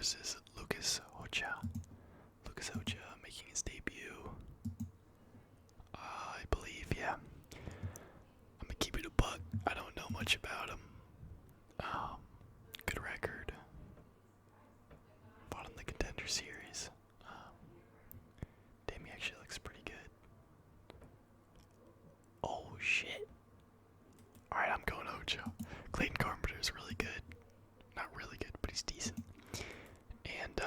versus Lucas Hocha. Lucas Hocha making his debut. I believe, yeah. I'm gonna keep it a buck. I don't know much about him. Good record. Fought in the Contender Series. Damn, he actually looks pretty good. Oh shit. Alright, I'm going Hocha. Clayton Carpenter's really good. Not really good, but he's decent. And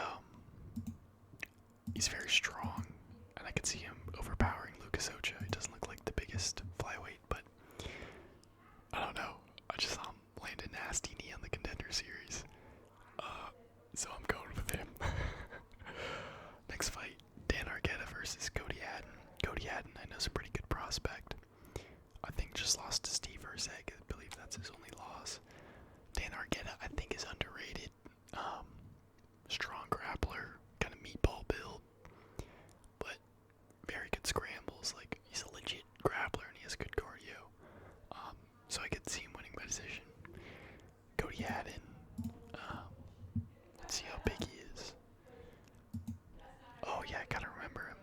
he's very strong. And I could see him overpowering Lucas Hocha. He doesn't look like the biggest flyweight, but I don't know. I just saw him land a nasty knee on the Contender Series. So I'm going with him. Next fight, Dan Arquetta versus Cody Haddon. Cody Haddon, I know, is a pretty good prospect. I think just lost to Steve Herzeg. I believe that's his only loss. Dan Arquetta, I think, is underrated. Strong grappler, kind of meatball build, but very good scrambles. Like, he's a legit grappler and he has good cardio. So I could see him winning by decision. Cody Haddon. Let's see how big he is. Oh yeah, I gotta remember him.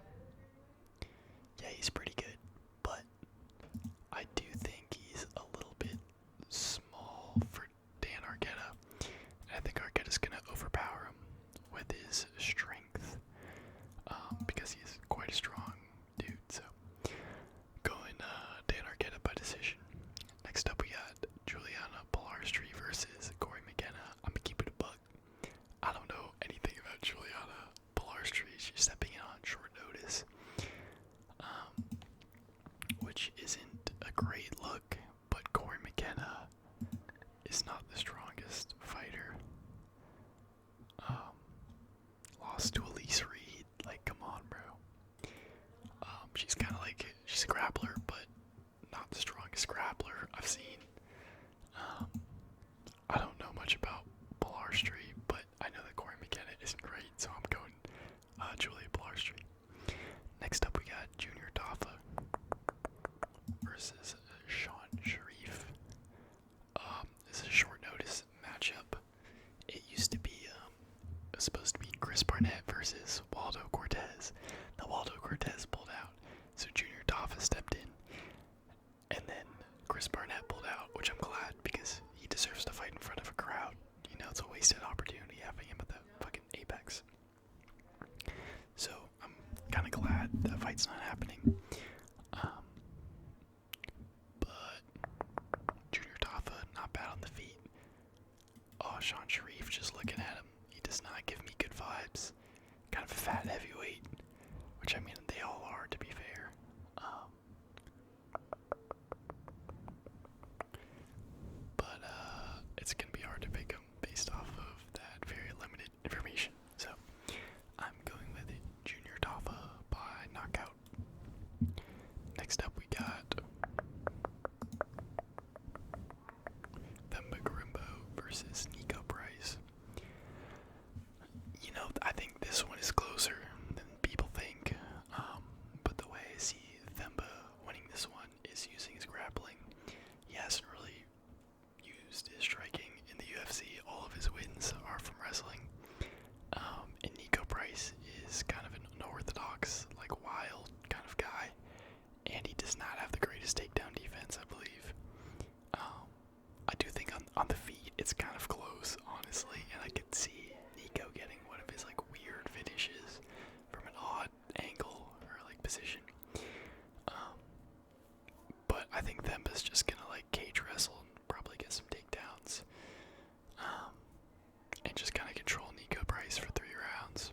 Yeah, he's pretty good, but I do think he's a little bit small for Dan Arquetta. And I think Arquetta's gonna overpower him with his strength, because he's quite a strong dude. So going Dan Arquetta by decision. Next up we got Juliana Pilarstri versus Corey McKenna. I'm gonna keep it a buck. I don't know anything about Juliana Pilarstri. She's stepping in on short notice, which isn't a great look, but Corey McKenna is not the strongest fighter. Lost to Elise Reed. Like, come on, bro. She's kind of like, she's a grappler, but not the strongest grappler I've seen. I don't know much about Pilarstri, but I know that Corey McKenna isn't great, so I'm going Julia Pilarstri. Next up, we got Junior Dafa versus Sean Sharif. This is a short notice matchup. It used to be supposed to be Chris Barnett versus Waldo Cortez. Now Waldo Cortez pulled out, so Junior Dafa stepped in, and then Chris Barnett pulled out, which I'm glad because he deserves to fight in front of a crowd. You know, it's a wasted opportunity having him at the fucking Apex. So I'm kind of glad that fight's not happening. But Junior Dafa, not bad on the feet. Oh, Sean Sharif, just looking at him, he does not give me good vibes. Kind of a fat heavyweight, which I mean they all are, to be fair. But it's gonna be hard to pick him based off of that very limited information. So I'm going with it. Junior Dafa by knockout. Next up we got Themba Gorimbo versus Nico Price. You know, I think this one is closer than people think. But the way I see Themba winning this one is using his grappling. He hasn't really used his striking in the UFC. All of his wins are from wrestling. And Nico Price is kind of an unorthodox, like wild kind of guy. And he does not have the greatest takedown defense, I believe. I do think on the feet it's kind of close, honestly. And I could see Nico getting one of his like weird finishes from an odd angle or like position. But I think Themba's just gonna like cage wrestle and probably get some takedowns. And just kind of control Nico Price for 3 rounds.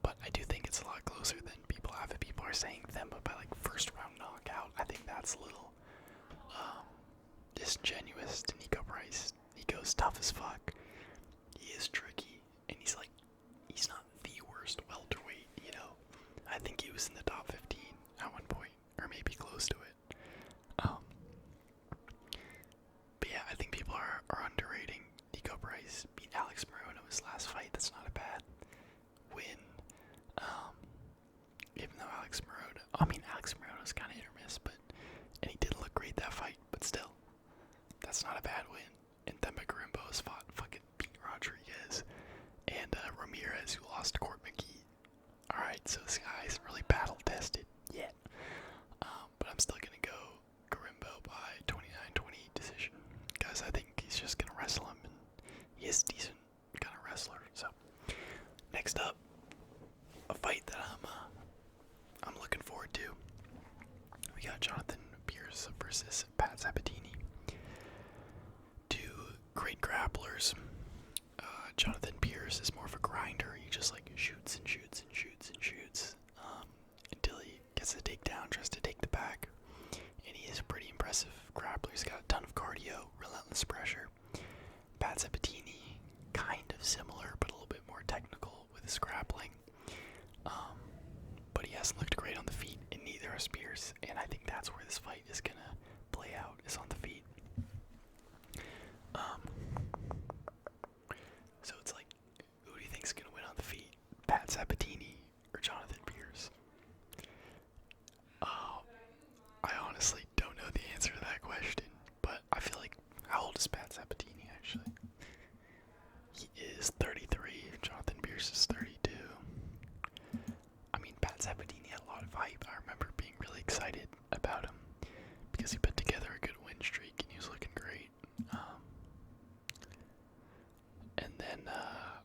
But I do think it's a lot closer than people have it. People are saying Themba by like first round knockout. I think that's a little disingenuous to Nico Price. Nico's tough as fuck. He is tricky, and he's not the worst welterweight, you know. I think he was in the top 15 at one point, or maybe close to it. But yeah, I think people are underrating Nico Price. Beat Alex Morono his last fight. That's not a bad win. Even though Alex Morono's kind of hit or miss, and he didn't look great that fight, but still, that's not a bad win. And Themba Gorimbo has fought fucking Pete Rodriguez and Alvarez, who lost to Court McGee. Alright, so this guy isn't really battle tested yet. But I'm still gonna go Garimbo by 29-28 decision. Because I think he's just gonna wrestle him, and he is a decent kind of wrestler. So next up, a fight that I'm looking forward to. We got Jonathan Pierce versus Pat Sabatini. Two great grapplers. Jonathan Pierce is more of a grinder. He just like shoots and shoots and shoots and shoots until he gets a takedown, tries to take the back. And he is a pretty impressive grappler. He's got a ton of cardio, relentless pressure. Pat Sabatini, kind of similar, but a little bit more technical with his grappling. But he hasn't looked great on the feet, and neither has Pierce. And I think that's where this fight is gonna play out, is on the feet. So it's like, who do you think's gonna win on the feet? Pat Sabatini or Jonathan Pierce? I honestly don't know the answer to that question, but I feel like, how old is Pat Sabatini actually? He is 33, Jonathan Pierce is 32. I mean, Pat Sabatini had a lot of hype. I remember being really excited about him because he put together a good win streak and he was looking great. And then,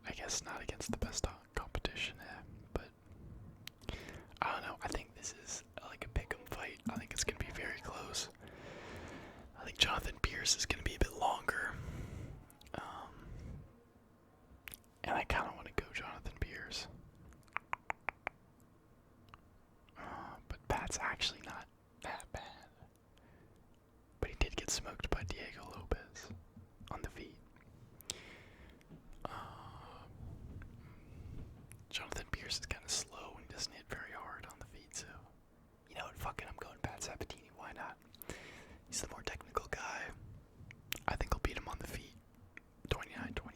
I guess not against the best competition, but I don't know. I think this is like a pick'em fight. I think it's going to be very close. I think Jonathan Pierce is going to be a bit longer. And I kind of want to go Jonathan Pierce. But Pat's actually not that bad. But he did get smoked by Diego Lopez on the feet. Jonathan Pierce is kind of slow and doesn't hit very hard on the feet, so you know what, fuck it, I'm going Pat Sabatini, why not? He's the more technical guy. I think I'll beat him on the feet. 29-28.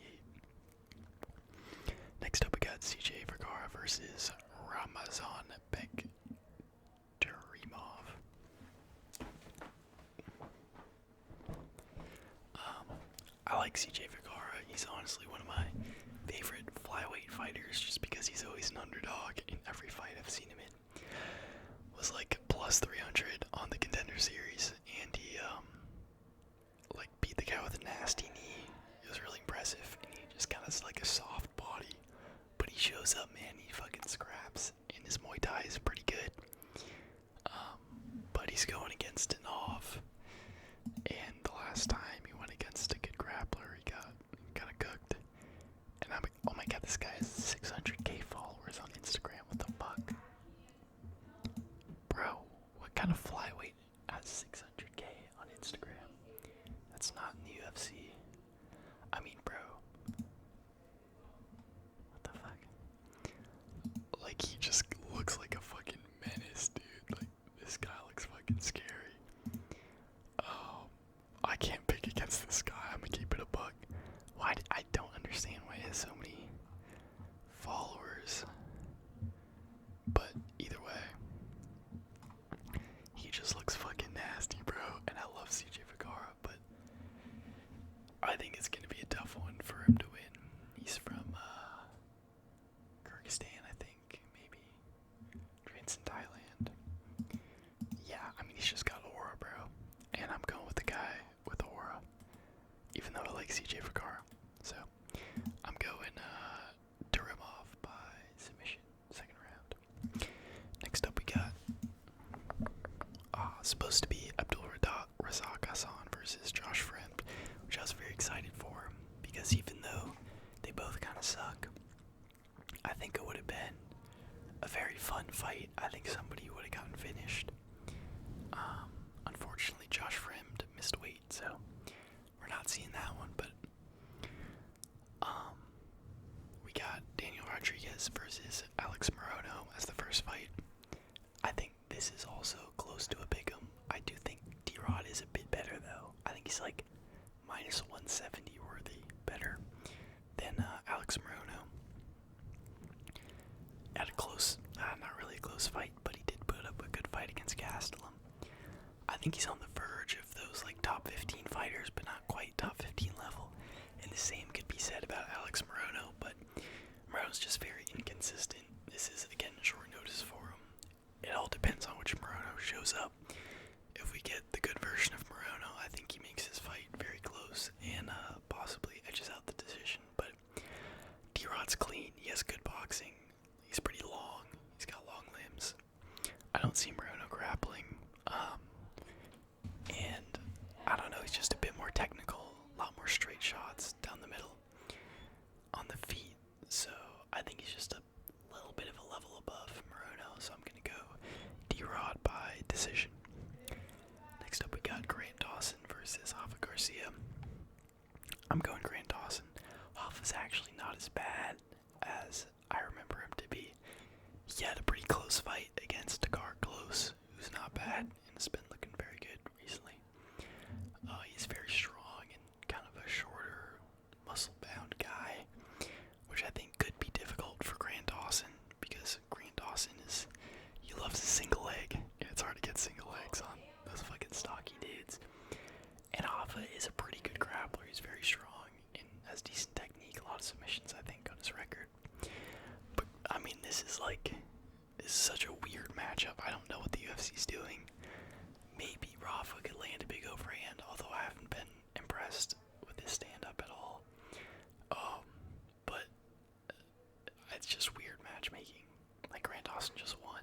Next up we got CJ Vergara versus Ramazan Bektarimov. I like CJ Vergara. He's honestly one of my favorite flyweight fighters just because he's always an underdog in every fight I've seen him in. Was like plus 300 on the Contender Series, and he like beat the guy with a nasty knee. It was really impressive, and he just kind of like a soft body, but he shows up, man. He fucking scraps, and his Muay Thai is pretty good. But he's going against an off, and the last time he went against a good grappler, he got kind of cooked. And I'm like, oh my god, this guy has 600k followers on Instagram. What the fuck? Bro, what kind of flyweight has 600k on Instagram? That's not in the UFC. I mean, bro. What the fuck? Like, he just looks like a fucking menace, dude. Like, this guy looks fucking scary. I can't pick against this guy. I'm gonna keep it a buck. I don't understand why he has so many followers. But either way, he just looks fucking nasty, bro. And I love CJ Vergara, but I think it's gonna be a tough one for him to win. He's from Kyrgyzstan, I think, maybe. Trains in Thailand. Yeah, I mean, he's just got aura, bro. And I'm going with the guy with aura, even though I like CJ Vergara. So I'm going Tarimov by submission, second round. Next up we got supposed to be Abdul Razak Hassan versus Josh Fremd, which I was very excited for because even though they both kind of suck, I think it would have been a very fun fight. I think somebody would have gotten finished. Unfortunately, Josh Fremd missed weight, so we're not seeing that one, but we got Daniel Rodriguez versus Alex Morono as the first fight. I think this is also close to a pick'em. I do think D-Rod is a bit better, though. I think he's like minus 170 worthy better than Alex Morono. Had a close, not really a close fight, but he did put up a good fight against Gastelum. I think he's on the verge of those like top 15 fighters, but not quite top 15 level. And the same could be said about Alex Morono, but Morono's just very inconsistent. This is, again, short notice for him. It all depends on which Morono shows up. If we get the good version of Morono, I think he makes his fight very close and possibly edges out the decision. But D-Rod's clean. He has good boxing. He's pretty long. He's got long limbs. I don't see Morono grappling. And I don't know, he's just a bit more technical. A lot more straight shots down the middle on the feet. So I think he's just a little bit of a level above Morono. So I'm going to go D-Rod by decision. Next up we got Grant Dawson versus Rafa Garcia. I'm going Grant Dawson. Rafa's actually not as bad as I remember him to be. He had a pretty close fight against Dakar Close, who's not bad and has been looking very good recently. He's very strong and kind of a shorter, muscle-bound guy, which I think could be difficult for Grant Dawson because Grant Dawson he loves a single leg, and it's hard to get single legs on those fucking stocky dudes. And Rafa is a pretty good grappler. He's very strong and has decent technique, a lot of submissions, I think, on his record. But, I mean, this is such a weird matchup. I don't know what the UFC's doing. Maybe Rafa could land a big overhand, although I haven't been impressed with his stand-up at all. But it's just weird matchmaking. Like, Grant Dawson just won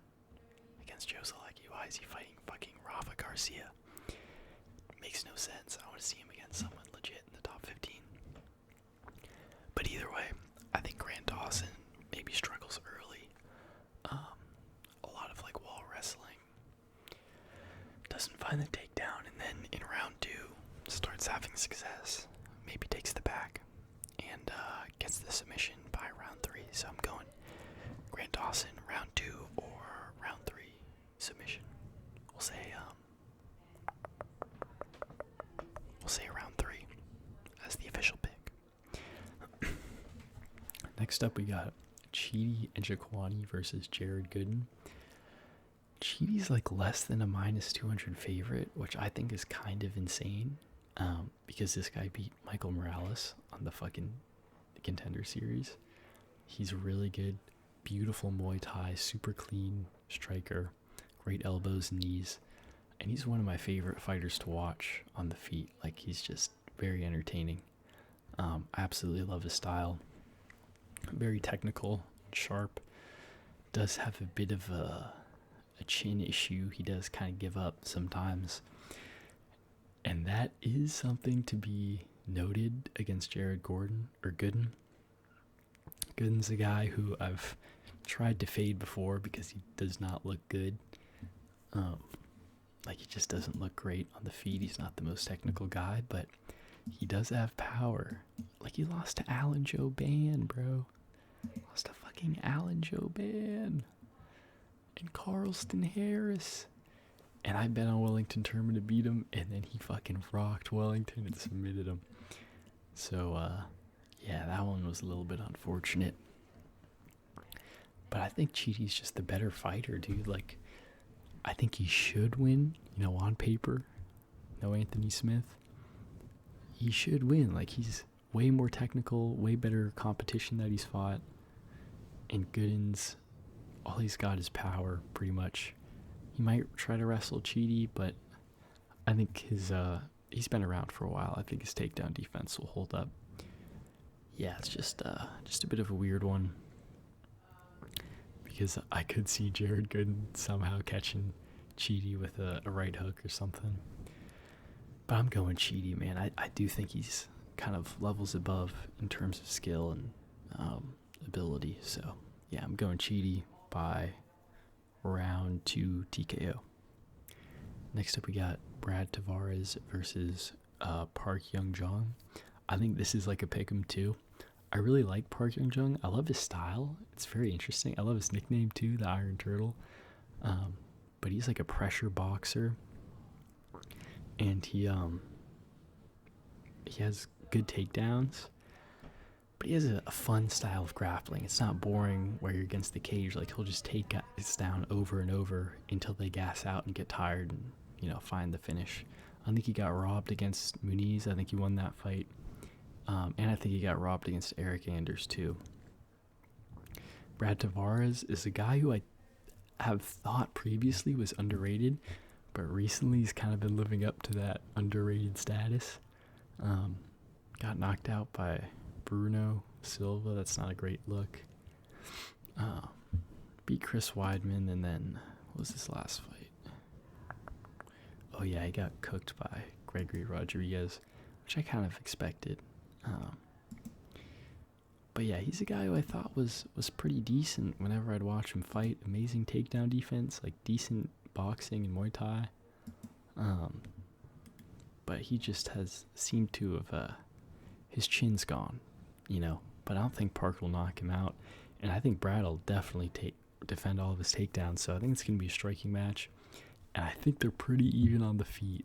against Joe Selecki. Why is he fighting fucking Rafa Garcia? Makes no sense. I want to see him against someone legit in the top 15. But either way, I think Grant Dawson maybe struggles early. A lot of wall wrestling. Doesn't find the takedown, and then in round 2 starts having success. Maybe takes the back and gets the submission by round 3. So I'm going Grant Dawson round 2 or round 3 submission. We'll say round 3 as the official pick. Next up, we got Chidi and Jaquani versus Jared Gooden. Chidi's less than a minus 200 favorite, which I think is kind of insane, because this guy beat Michael Morales on the fucking Contender Series. He's really good, beautiful Muay Thai, super clean striker, great elbows, knees, and he's one of my favorite fighters to watch on the feet. He's just very entertaining. I absolutely love his style. Very technical, sharp. Does have a bit of a chin issue. He does kind of give up sometimes. And that is something to be noted against Jared Gooden. Gooden's a guy who I've tried to fade before because he does not look good. He just doesn't look great on the feet. He's not the most technical guy, but he does have power. He lost to Alan Jouban, bro. Lost to fucking Alan Jouban. And Carlston Harris. And I bet on Wellington Turman to beat him, and then he fucking rocked Wellington and submitted him. So, yeah, that one was a little bit unfortunate. But I think Chidi's just the better fighter, dude. I think he should win, on paper. No Anthony Smith. He should win. He's way more technical, way better competition that he's fought. And Gooden's, all he's got is power, pretty much. He might try to wrestle Chidi, but I think he's been around for a while. I think his takedown defense will hold up. Yeah, it's just a bit of a weird one, because I could see Jared Gooden somehow catching Chidi with a right hook or something. But I'm going Chidi, man. I do think he's kind of levels above in terms of skill and ability. So, yeah, I'm going Chidi by round 2 TKO. Next up, we got Brad Tavares versus Park Young-jung. I think this is a pick'em too. I really like Park Young-jung. I love his style. It's very interesting. I love his nickname too, the Iron Turtle. But he's a pressure boxer, and he has good takedowns. But he has a fun style of grappling. It's not boring where you're against the cage. He'll just take guys down over and over until they gas out and get tired and, find the finish. I think he got robbed against Muniz. I think he won that fight. And I think he got robbed against Eric Anders too. Brad Tavares is a guy who I have thought previously was underrated, but recently he's kind of been living up to that underrated status. Um, got knocked out by Bruno Silva. That's not a great look. Uh, beat Chris Weidman, and then what was his last fight? Oh yeah, he got cooked by Gregory Rodriguez, which I kind of expected. But yeah, he's a guy who I thought was pretty decent whenever I'd watch him fight. Amazing takedown defense, like decent boxing and Muay Thai. But he just has seemed to have, his chin's gone, you know. But I don't think Park will knock him out. And I think Brad will definitely defend all of his takedowns. So I think it's going to be a striking match. And I think they're pretty even on the feet.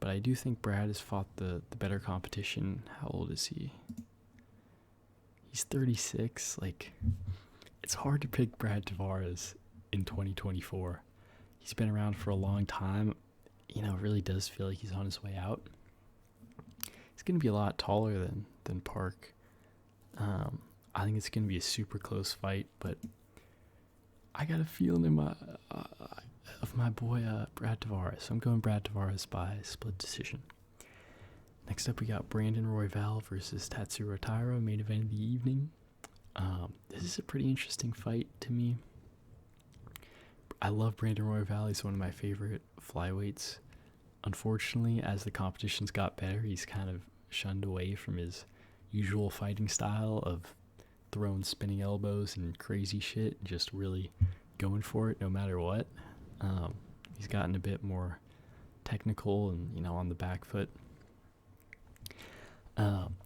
But I do think Brad has fought the better competition. How old is he? He's 36. Like, it's hard to pick Brad Tavares in 2024. He's been around for a long time. You know, it really does feel like he's on his way out. He's going to be a lot taller than Park. I think it's going to be a super close fight, but I got a feeling in my boy Brad Tavares. So I'm going Brad Tavares by split decision. Next up, we got Brandon Royval versus Tatsuro Taira, main event of the evening. This is a pretty interesting fight to me. I love Brandon Royval. He's one of my favorite flyweights. Unfortunately, as the competitions got better, he's kind of shunned away from his usual fighting style of throwing spinning elbows and crazy shit, just really going for it no matter what. He's gotten a bit more technical and, you know, on the back foot.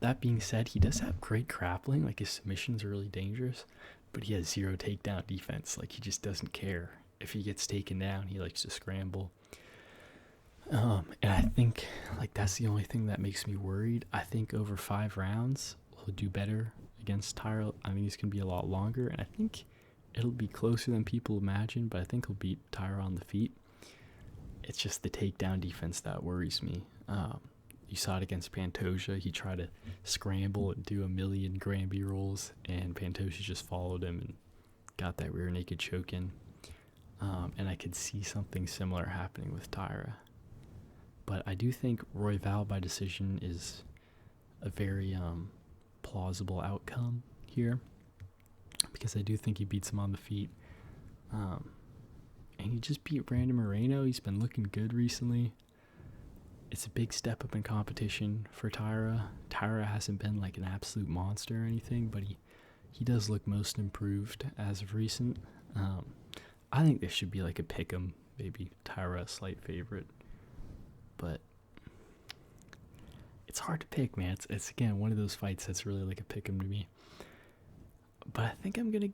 That being said, he does have great grappling. Like, his submissions are really dangerous, but he has zero takedown defense. Like, he just doesn't care. If he gets taken down, he likes to scramble. And I think, like, that's the only thing that makes me worried. I think over 5 rounds, he'll do better against Taira. I think he's going to be a lot longer, and I think it'll be closer than people imagine, but I think he'll beat Taira on the feet. It's just the takedown defense that worries me. You saw it against Pantoja. He tried to scramble and do a million Granby rolls, and Pantoja just followed him and got that rear naked choke in. And I could see something similar happening with Taira. But I do think Royval by decision is a very plausible outcome here, because I do think he beats him on the feet. And he just beat Brandon Moreno. He's been looking good recently. It's a big step up in competition for Taira. Taira hasn't been like an absolute monster or anything, but he does look most improved as of recent. I think this should be like a pick'em, maybe Taira a slight favorite. But it's hard to pick, man. It's again one of those fights that's really like a pick'em to me. But I think I'm gonna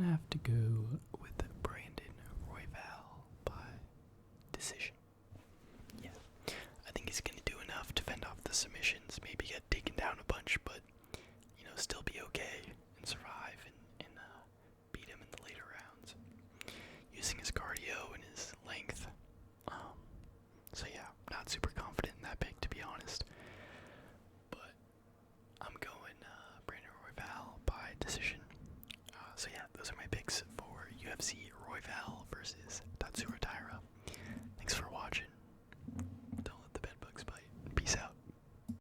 have to go with